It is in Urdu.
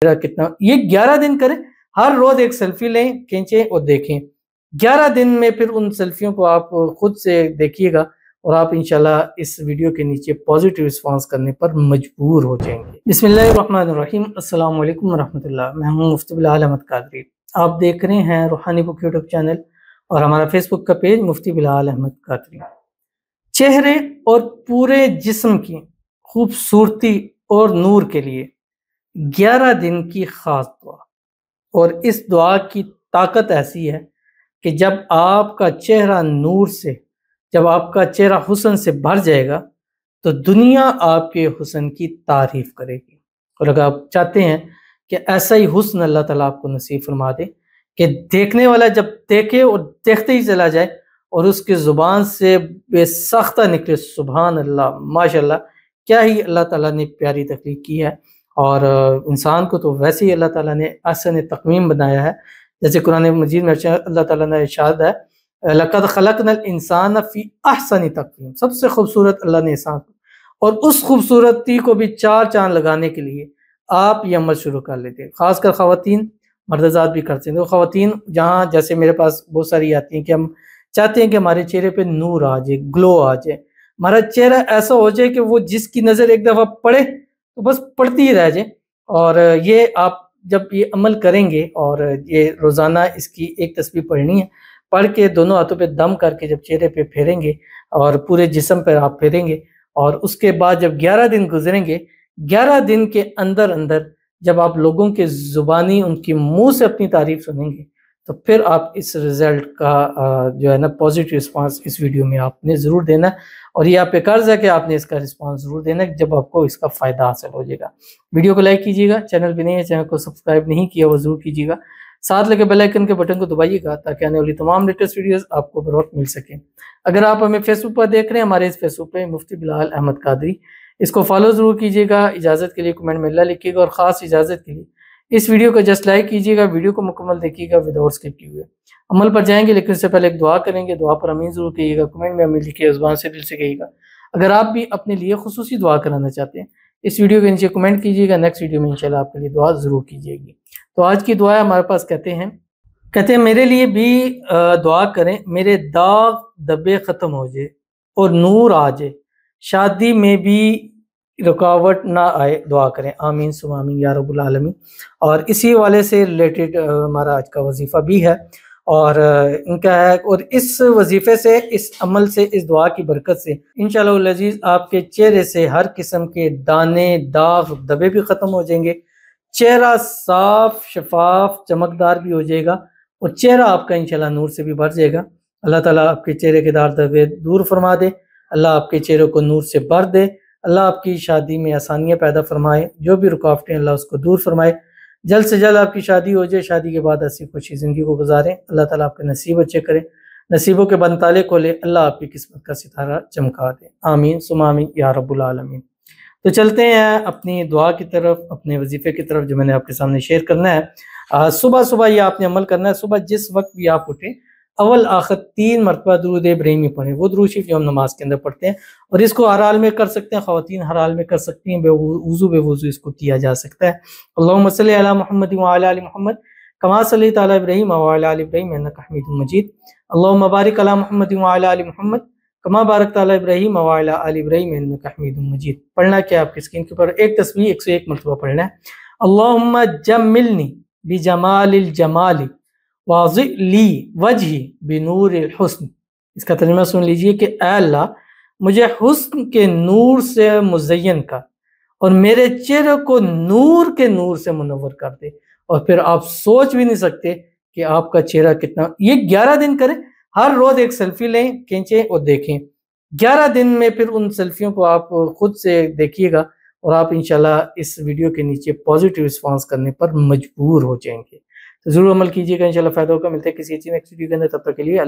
کتنا یہ 11 دن کریں، ہر روز ایک سیلفی لیں، کھینچیں اور دیکھیں۔ 11 دن میں پھر ان سیلفیوں کو آپ خود سے دیکھیے گا اور آپ انشاءاللہ اس ویڈیو کے نیچے پازیٹیو رسپانس کرنے پر مجبور ہو جائیں گے۔ بسم اللہ الرحمن الرحیم، السلام علیکم ورحمۃ اللہ۔ میں ہوں مفتی بلال احمد قادری، آپ دیکھ رہے ہیں روحانی بک یوٹیوب چینل اور ہمارا فیس بک کا پیج مفتی بلال احمد قادری۔ چہرے اور پورے جسم کی خوبصورتی اور نور کے لیے 11 دن کی خاص دعا، اور اس دعا کی طاقت ایسی ہے کہ جب آپ کا چہرہ نور سے، جب آپ کا چہرہ حسن سے بھر جائے گا تو دنیا آپ کے حسن کی تعریف کرے گی۔ اور اگر آپ چاہتے ہیں کہ ایسا ہی حسن اللہ تعالیٰ آپ کو نصیب فرما دے کہ دیکھنے والا جب دیکھے اور دیکھتے ہی چلا جائے اور اس کی زبان سے بے ساختہ نکلے سبحان اللہ، ماشاءاللہ، کیا ہی اللہ تعالیٰ نے پیاری تخلیق کی ہے۔ اور انسان کو تو ویسے ہی اللہ تعالیٰ نے احسن تقویم بنایا ہے، جیسے قرآن مجید میں اللہ تعالیٰ نے ارشاد ہے لَقَدْ خَلَقْنَا الْإِنسَانَ فِي أَحْسَنِ تَقْوِيمٍ، سب سے خوبصورت اللہ نے انسان کو، اور اس خوبصورتی کو بھی 4 چاند لگانے کے لیے آپ یہ عمل شروع کر لیتے ہیں۔ خاص کر خواتین، مرد حضرات بھی کرتے ہیں۔ تو خواتین جہاں جیسے میرے پاس بہت ساری آتی ہیں کہ ہم چاہتے ہیں کہ ہمارے چہرے پہ نور آ جائے، گلو آ جائے، ہمارا چہرہ ایسا ہو جائے کہ وہ جس کی نظر ایک دفعہ پڑے تو بس پڑھتی ہی رہ جائے۔ اور یہ آپ جب یہ عمل کریں گے اور یہ روزانہ اس کی ایک تسبیح پڑھنی ہے، پڑھ کے دونوں ہاتھوں پہ دم کر کے جب چہرے پہ پھیریں گے اور پورے جسم پہ آپ پھیریں گے، اور اس کے بعد جب 11 دن گزریں گے، 11 دن کے اندر جب آپ لوگوں کے زبانی ان کی منہ سے اپنی تعریف سنیں گے تو پھر آپ اس رزلٹ کا جو ہے نا پازیٹیو رسپانس اس ویڈیو میں آپ نے ضرور دینا ہے، اور یہ آپ پہ قرض ہے کہ آپ نے اس کا رسپانس ضرور دینا ہے جب آپ کو اس کا فائدہ حاصل ہو جائے گا۔ ویڈیو کو لائک کیجیے گا، چینل پہ نہیں ہے چینل کو سبسکرائب نہیں کیا وہ ضرور کیجیے گا، ساتھ لگے بیل آئیکن کے بٹن کو دبائیے گا تاکہ آنے والی تمام لیٹسٹ ویڈیوز آپ کو بر وقت مل سکیں۔ اگر آپ ہمیں فیس بک پر دیکھ رہے ہیں، ہمارے اس فیس بک پہ مفتی بلال احمد قادری، اس کو فالو ضرور کیجیے گا، اجازت کے لیے کمنٹ میں اللہ لکھیے گا، اور خاص اجازت کے لیے اس ویڈیو کو جسٹ لائک کیجیے گا، ویڈیو کو مکمل دیکھیے گا وداؤٹ اسکپ کیے ہوئے۔ عمل پر جائیں گے لیکن اس سے پہلے ایک دعا کریں گے، دعا پر امین ضرور کہیے گا، کمنٹ میں امین لکھیے، زبان سے دل سے کہیے گا۔ اگر آپ بھی اپنے لیے خصوصی دعا کرانا چاہتے ہیں اس ویڈیو کے نیچے کمنٹ کیجیے گا، نیکسٹ ویڈیو میں انشاءاللہ آپ کے لیے دعا ضرور کیجیے گی۔ تو آج کی دعا ہمارے پاس کہتے ہیں میرے لیے بھی دعا کریں، میرے داغ دبے ختم ہو جائے اور نور آ جائے، شادی میں بھی رکاوٹ نہ آئے، دعا کریں، آمین ثم آمین یا رب العالمین۔ اور اسی والے سے ریلیٹڈ ہمارا آج کا وظیفہ بھی ہے، اور ان کا ہے، اور اس وظیفے سے، اس عمل سے، اس دعا کی برکت سے انشاءاللہ العزیز آپ کے چہرے سے ہر قسم کے دانے، داغ، دبے بھی ختم ہو جائیں گے، چہرہ صاف شفاف چمکدار بھی ہو جائے گا، اور چہرہ آپ کا انشاءاللہ نور سے بھی بھر جائے گا۔ اللہ تعالیٰ آپ کے چہرے کے داغ دبے دور فرما دے، اللہ آپ کے چہرے کو نور سے بھر دے، اللہ آپ کی شادی میں آسانیاں پیدا فرمائے، جو بھی رکاوٹیں اللہ اس کو دور فرمائے، جلد سے جلد آپ کی شادی ہو جائے، شادی کے بعد ایسی خوشی زندگی کو گزاریں، اللہ تعالیٰ آپ کے نصیب اچھے کرے، نصیبوں کے بند تالے کھولے، اللہ آپ کی قسمت کا ستارہ چمکا دے، آمین ثم آمین یا رب العالمین۔ تو چلتے ہیں اپنی دعا کی طرف، اپنے وظیفے کی طرف جو میں نے آپ کے سامنے شیئر کرنا ہے۔ صبح صبح یہ آپ نے عمل کرنا ہے، صبح جس وقت بھی آپ اٹھیں اول آخر 3 مرتبہ درود ابراہیمی پڑھیں، وہ درود شریف جو ہم نماز کے اندر پڑھتے ہیں، اور اس کو ہر حال میں کر سکتے ہیں، خواتین ہر حال میں کر سکتی ہیں، بے وضو اس کو کیا جا سکتا ہے۔ اللہم صلی علی محمد وعلی آل محمد کما صلیت علی ابراہیم وعلی آل ابراہیم انک حمید مجید، اللہم بارک علی محمد وعلی آل محمد کما بارکت علی ابراہیم وعلی آل ابراہیم انک حمید مجید۔ پڑھنا کیا آپ کی اسکرین کے اوپر ایک تسبیح 101 مرتبہ پڑھنا ہے، اللہم جملنی بجمال الجمال واضع لی وجہی بنور الحسن۔ اس کا ترجمہ سن لیجئے کہ اے اللہ مجھے حسن کے نور سے مزین کر اور میرے چہرے کو نور کے نور سے منور کر دے۔ اور پھر آپ سوچ بھی نہیں سکتے کہ آپ کا چہرہ کتنا، یہ 11 دن کریں، ہر روز ایک سیلفی لیں، کھینچیں اور دیکھیں، 11 دن میں پھر ان سیلفیوں کو آپ خود سے دیکھیے گا اور آپ انشاءاللہ اس ویڈیو کے نیچے پازیٹیو رسپانس کرنے پر مجبور ہو جائیں گے۔ تو ضرور عمل کیجیے گا، انشاءاللہ فائدہ ہوگا۔ ملتے ہیں کسی اچھی نیکسٹ ویڈیو کے اندر، تب تک کے لیے اللہ